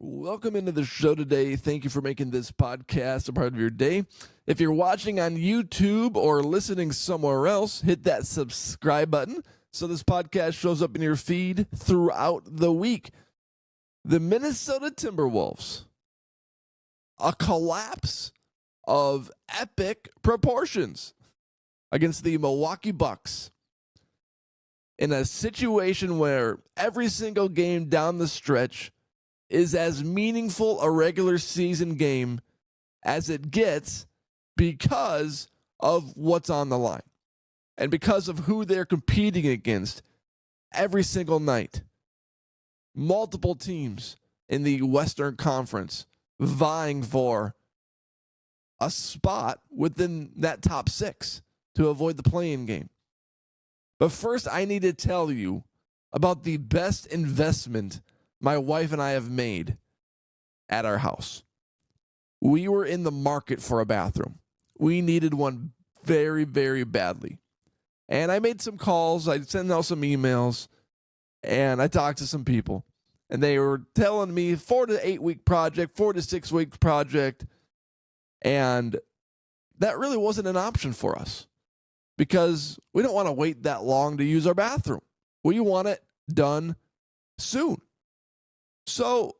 Welcome into the show today. Thank you for making this podcast a part of your day. If you're watching on YouTube or listening somewhere else, hit that subscribe button so this podcast shows up in your feed throughout the week. The Minnesota Timberwolves, a collapse of epic proportions against the Milwaukee Bucks in a situation where every single game down the stretch is as meaningful a regular season game as it gets because of what's on the line and because of who they're competing against every single night. Multiple teams in the Western Conference vying for a spot within that top six to avoid the play-in game. But first, I need to tell you about the best investment my wife and I have made at our house. We were in the market for a bathroom. We needed one very, very badly. And I made some calls, I sent out some emails, and I talked to some people. And they were telling me 4 to 8 week project, 4 to 6 week project. And that really wasn't an option for us because we don't want to wait that long to use our bathroom. We want it done soon. So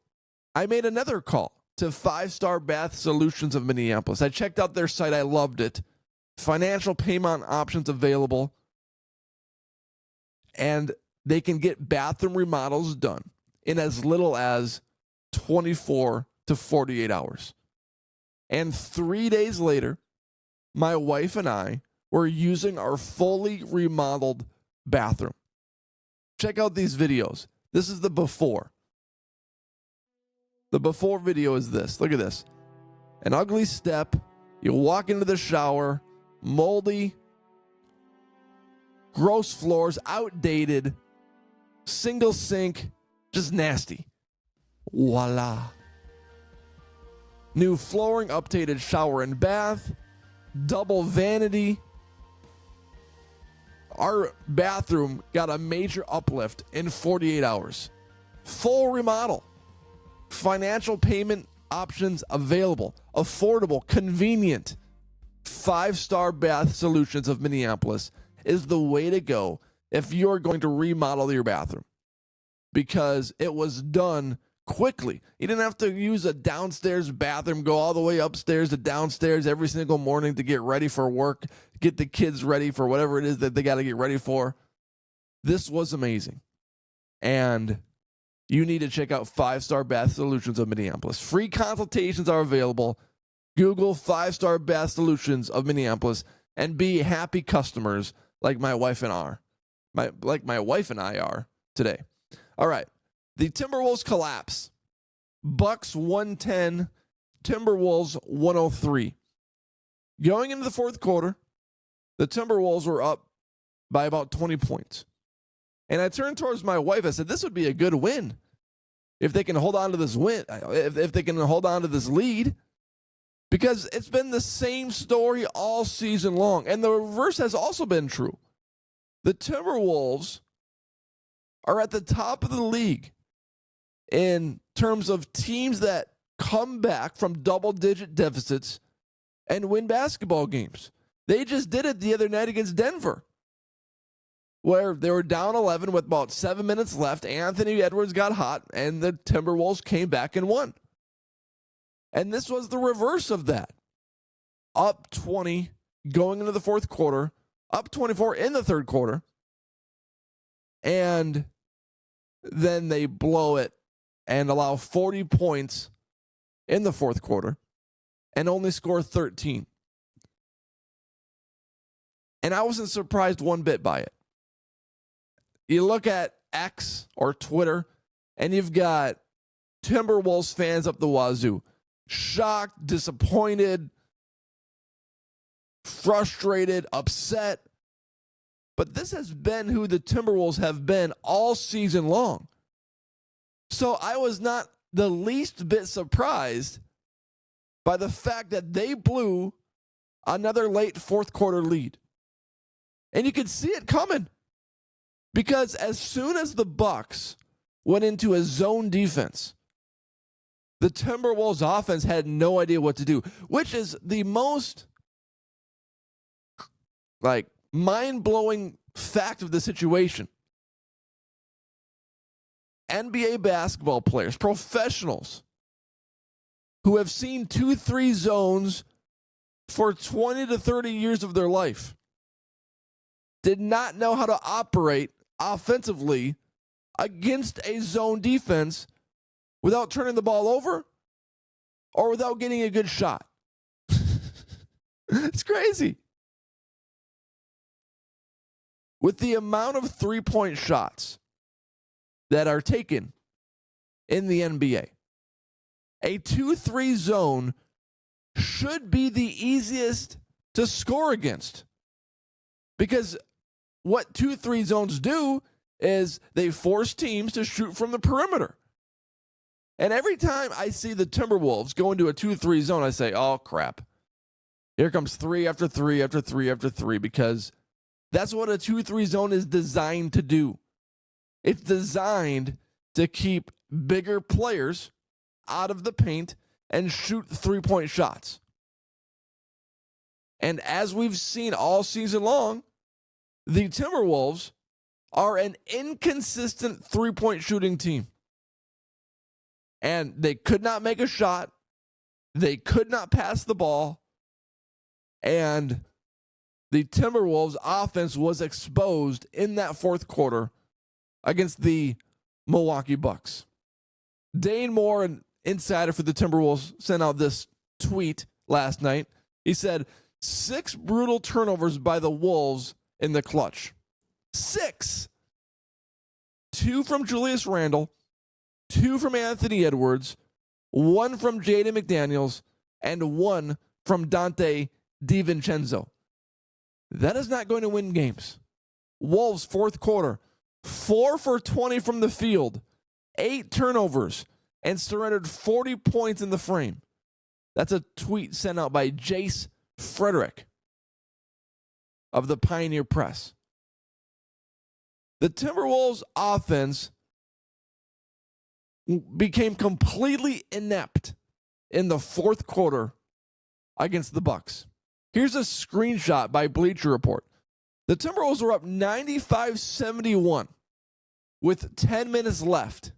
I made another call to 5-Star Bath Solutions of Minneapolis. I checked out their site. I loved it. Financial payment options available. And they can get bathroom remodels done in as little as 24 to 48 hours. And 3 days later, my wife and I were using our fully remodeled bathroom. Check out these videos. This is the before. The before video is this. Look at this. An ugly step. You walk into the shower. Moldy. Gross floors. Outdated. Single sink. Just nasty. Voila. New flooring. Updated shower and bath. Double vanity. Our bathroom got a major uplift in 48 hours. Full remodel. Financial payment options available. Affordable, convenient. 5-Star Bath Solutions of Minneapolis is the way to go if you're going to remodel your bathroom because it was done quickly. You didn't have to use a downstairs bathroom, go all the way upstairs to downstairs every single morning to get ready for work, get the kids ready for whatever it is that they got to get ready for. This was amazing. And you need to check out 5-Star Bath Solutions of Minneapolis. Free consultations are available. Google 5-Star Bath Solutions of Minneapolis and be happy customers like my wife and I are today. All right. The Timberwolves collapse. Bucks 110, Timberwolves 103. Going into the fourth quarter, the Timberwolves were up by about 20 points. And I turned towards my wife. I said, this would be a good win if they can hold on to this win, if they can hold on to this lead, because it's been the same story all season long. And the reverse has also been true. The Timberwolves are at the top of the league in terms of teams that come back from double-digit deficits and win basketball games. They just did it the other night against Denver, where they were down 11 with about 7 minutes left. Anthony Edwards got hot, and the Timberwolves came back and won. And this was the reverse of that. Up 20 going into the fourth quarter, up 24 in the third quarter, and then they blow it and allow 40 points in the fourth quarter and only score 13. And I wasn't surprised one bit by it. You look at X or Twitter, and you've got Timberwolves fans up the wazoo. Shocked, disappointed, frustrated, upset. But this has been who the Timberwolves have been all season long. So I was not the least bit surprised by the fact that they blew another late fourth quarter lead. And you could see it coming. Because as soon as the Bucks went into a zone defense, The Timberwolves offense had no idea what to do, which is the most mind-blowing fact of the situation. NBA basketball players, professionals who have seen 2-3 zones for 20 to 30 years of their life did not know how to operate offensively against a zone defense without turning the ball over or without getting a good shot. It's crazy. With the amount of three-point shots that are taken in the NBA, a 2-3 zone should be the easiest to score against. Because what 2-3 zones do is they force teams to shoot from the perimeter. And every time I see the Timberwolves go into a 2-3 zone, I say, oh, crap. Here comes 3 after 3 after 3 after 3, because that's what a 2-3 zone is designed to do. It's designed to keep bigger players out of the paint and shoot three-point shots. And as we've seen all season long, the Timberwolves are an inconsistent three-point shooting team. And they could not make a shot. They could not pass the ball. And the Timberwolves offense was exposed in that fourth quarter against the Milwaukee Bucks. Dane Moore, an insider for the Timberwolves, sent out this tweet last night. He said, 6 brutal turnovers by the Wolves in the clutch. 6. 2 from Julius Randle, 2 from Anthony Edwards, 1 from Jaden McDaniels, and 1 from Dante DiVincenzo. That is not going to win games. Wolves, fourth quarter, 4 for 20 from the field, 8 turnovers, and surrendered 40 points in the frame. That's a tweet sent out by Jace Frederick of the Pioneer Press. The Timberwolves offense became completely inept in the fourth quarter against the Bucks. Here's a screenshot by Bleacher Report. The Timberwolves were up 95-71 with 10 minutes left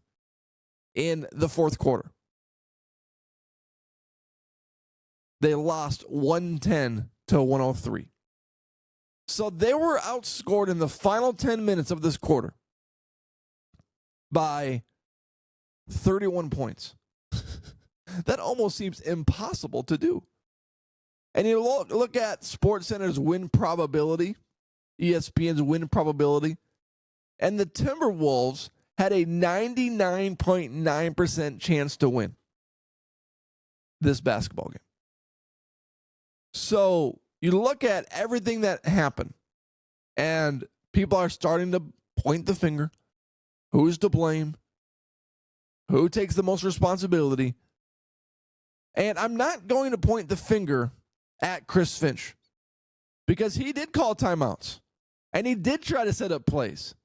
in the fourth quarter. They lost 110-103. So they were outscored in the final 10 minutes of this quarter by 31 points. That almost seems impossible to do. And you look at SportsCenter's win probability, ESPN's win probability, and the Timberwolves had a 99.9% chance to win this basketball game. So you look at everything that happened, and people are starting to point the finger. Who's to blame? Who takes the most responsibility? And I'm not going to point the finger at Chris Finch, because he did call timeouts, and he did try to set up plays.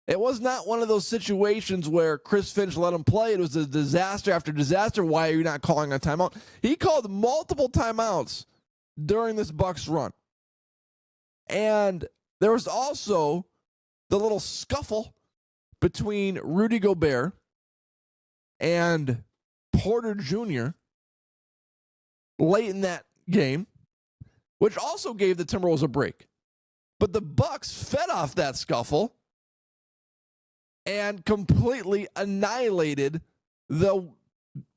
It was not one of those situations where Chris Finch let him play. It was a disaster after disaster. Why are you not calling a timeout? He called multiple timeouts during this Bucks run. And there was also the little scuffle between Rudy Gobert and Porter Jr. late in that game, which also gave the Timberwolves a break. But the Bucks fed off that scuffle and completely annihilated the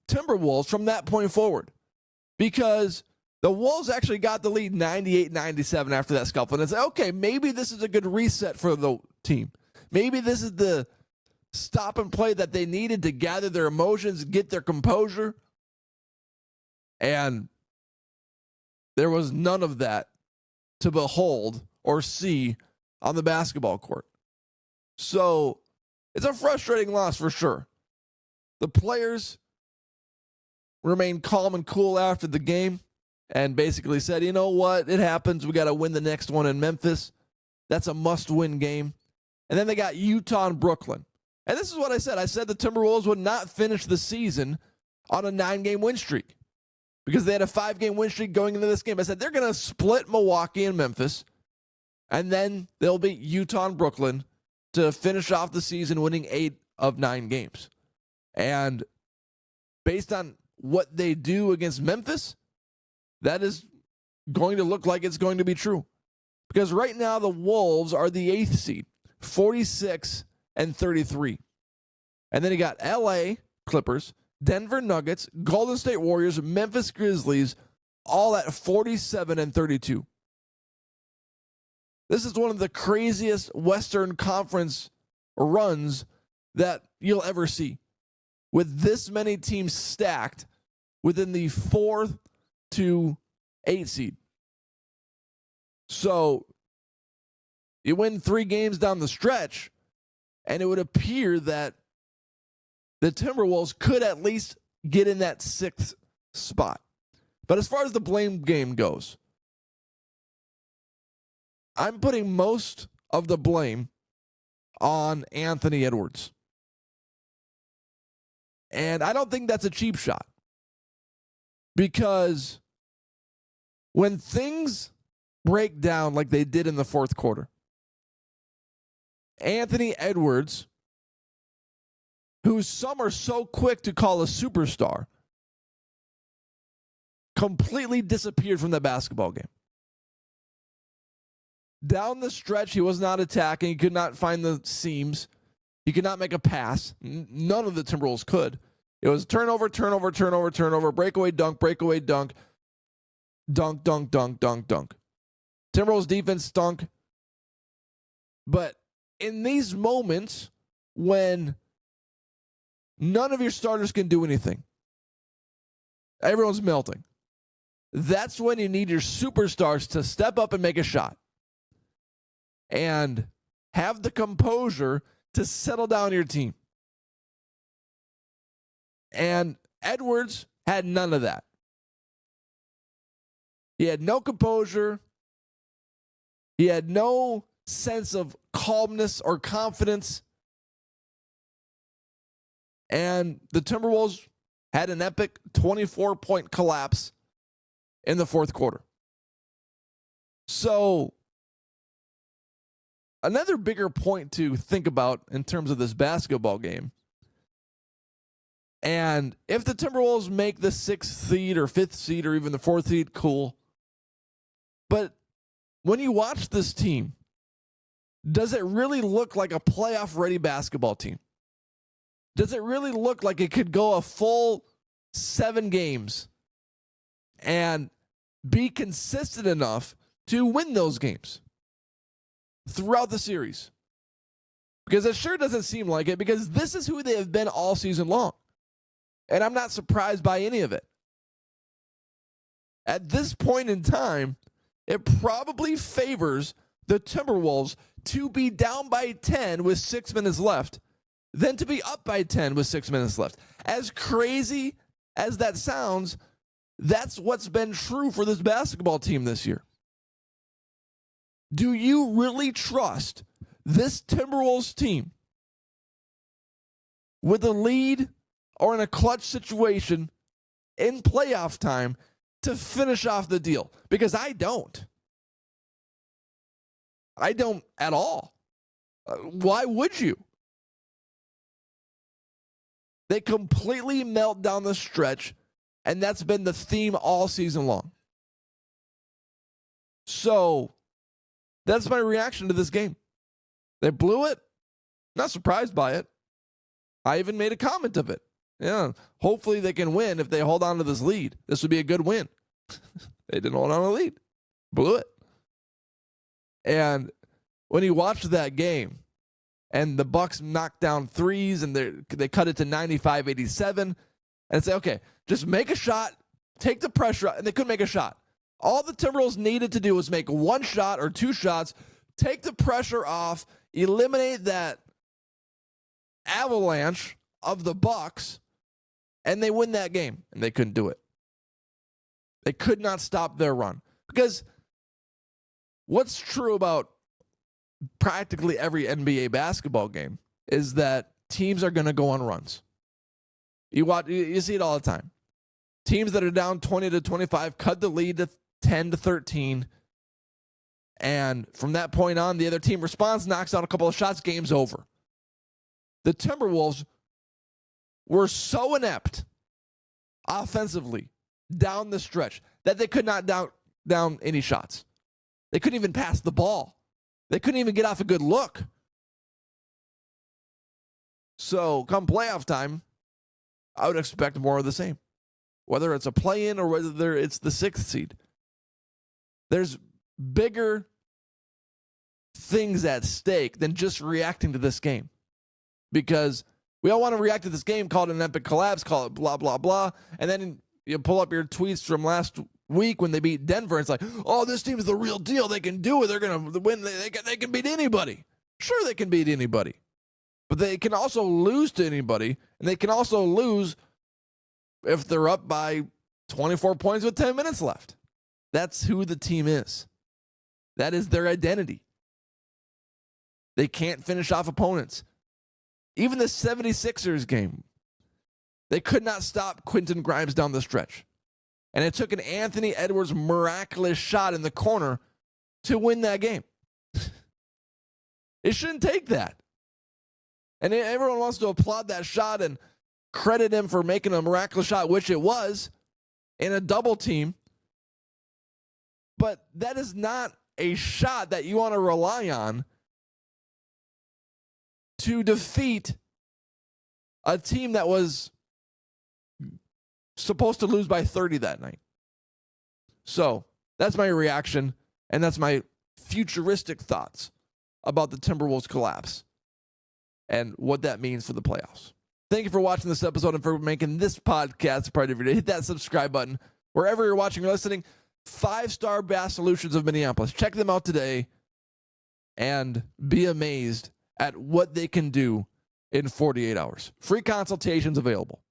Timberwolves from that point forward, because the Wolves actually got the lead 98-97 after that scuffle. And it's like, okay, maybe this is a good reset for the team. Maybe this is the stop and play that they needed to gather their emotions, get their composure. And there was none of that to behold or see on the basketball court. So it's a frustrating loss for sure. The players remained calm and cool after the game and basically said, you know what, it happens. We got to win the next one in Memphis. That's a must-win game. And then they got Utah and Brooklyn. And this is what I said. I said the Timberwolves would not finish the season on a 9-game win streak because they had a 5-game win streak going into this game. I said they're going to split Milwaukee and Memphis, and then they'll beat Utah and Brooklyn to finish off the season winning 8 of 9 games. And based on what they do against Memphis, that is going to look like it's going to be true. Because right now the Wolves are the 8th seed, 46 and 33. And then you got LA Clippers, Denver Nuggets, Golden State Warriors, Memphis Grizzlies, all at 47 and 32. This is one of the craziest Western Conference runs that you'll ever see, with this many teams stacked within the 4th to 8th seed. So you win 3 games down the stretch, and it would appear that the Timberwolves could at least get in that 6th spot. But as far as the blame game goes, I'm putting most of the blame on Anthony Edwards. And I don't think that's a cheap shot. Because when things break down like they did in the 4th quarter, Anthony Edwards, who some are so quick to call a superstar, completely disappeared from the basketball game. Down the stretch, he was not attacking. He could not find the seams. He could not make a pass. None of the Timberwolves could. It was turnover, breakaway, dunk, dunk, dunk, dunk, dunk. Timberwolves defense stunk. But in these moments when none of your starters can do anything, everyone's melting, that's when you need your superstars to step up and make a shot and have the composure to settle down your team. And Edwards had none of that. He had no composure. He had no sense of calmness or confidence. And the Timberwolves had an epic 24-point collapse in the 4th quarter. So, another bigger point to think about in terms of this basketball game, and if the Timberwolves make the 6th seed or 5th seed or even the 4th seed, cool. But when you watch this team, does it really look like a playoff-ready basketball team? Does it really look like it could go a full 7 games and be consistent enough to win those games throughout the series? Because it sure doesn't seem like it, because this is who they have been all season long. And I'm not surprised by any of it. At this point in time, it probably favors the Timberwolves to be down by 10 with 6 minutes left than to be up by 10 with 6 minutes left. As crazy as that sounds, that's what's been true for this basketball team this year. Do you really trust this Timberwolves team with a lead or in a clutch situation in playoff time to finish off the deal? Because I don't. I don't at all. Why would you? They completely melt down the stretch, and that's been the theme all season long. So that's my reaction to this game. They blew it. Not surprised by it. I even made a comment of it. Yeah, hopefully they can win if they hold on to this lead. This would be a good win. They didn't hold on to the lead. Blew it. And when you watch that game and the Bucks knock down threes and they cut it to 95-87 and say, okay, just make a shot, take the pressure out, and they couldn't make a shot. All the Timberwolves needed to do was make 1 shot or 2 shots, take the pressure off, eliminate that avalanche of the Bucks, and they win that game. And they couldn't do it. They could not stop their run. Because what's true about practically every NBA basketball game is that teams are going to go on runs. You see it all the time. Teams that are down 20-25 cut the lead to 10-13. And from that point on, the other team responds, knocks out a couple of shots, game's over. The Timberwolves were so inept offensively down the stretch that they could not down any shots. They couldn't even pass the ball. They couldn't even get off a good look. So come playoff time, I would expect more of the same. Whether it's a play-in or whether it's the 6th seed. There's bigger things at stake than just reacting to this game. Because we all want to react to this game, call it an epic collapse, call it blah, blah, blah. And then you pull up your tweets from last week when they beat Denver. It's like, oh, this team's the real deal. They can do it. They're going to win. They can beat anybody. Sure, they can beat anybody. But they can also lose to anybody. And they can also lose if they're up by 24 points with 10 minutes left. That's who the team is. That is their identity. They can't finish off opponents. Even the 76ers game, they could not stop Quentin Grimes down the stretch. And it took an Anthony Edwards miraculous shot in the corner to win that game. It shouldn't take that. And everyone wants to applaud that shot and credit him for making a miraculous shot, which it was, in a double team. But that is not a shot that you want to rely on to defeat a team that was supposed to lose by 30 that night. So that's my reaction, and that's my futuristic thoughts about the Timberwolves collapse and what that means for the playoffs. Thank you for watching this episode and for making this podcast a part of your day. Hit that subscribe button wherever you're watching or listening. 5-Star Bass Solutions of Minneapolis. Check them out today and be amazed at what they can do in 48 hours. Free consultations available.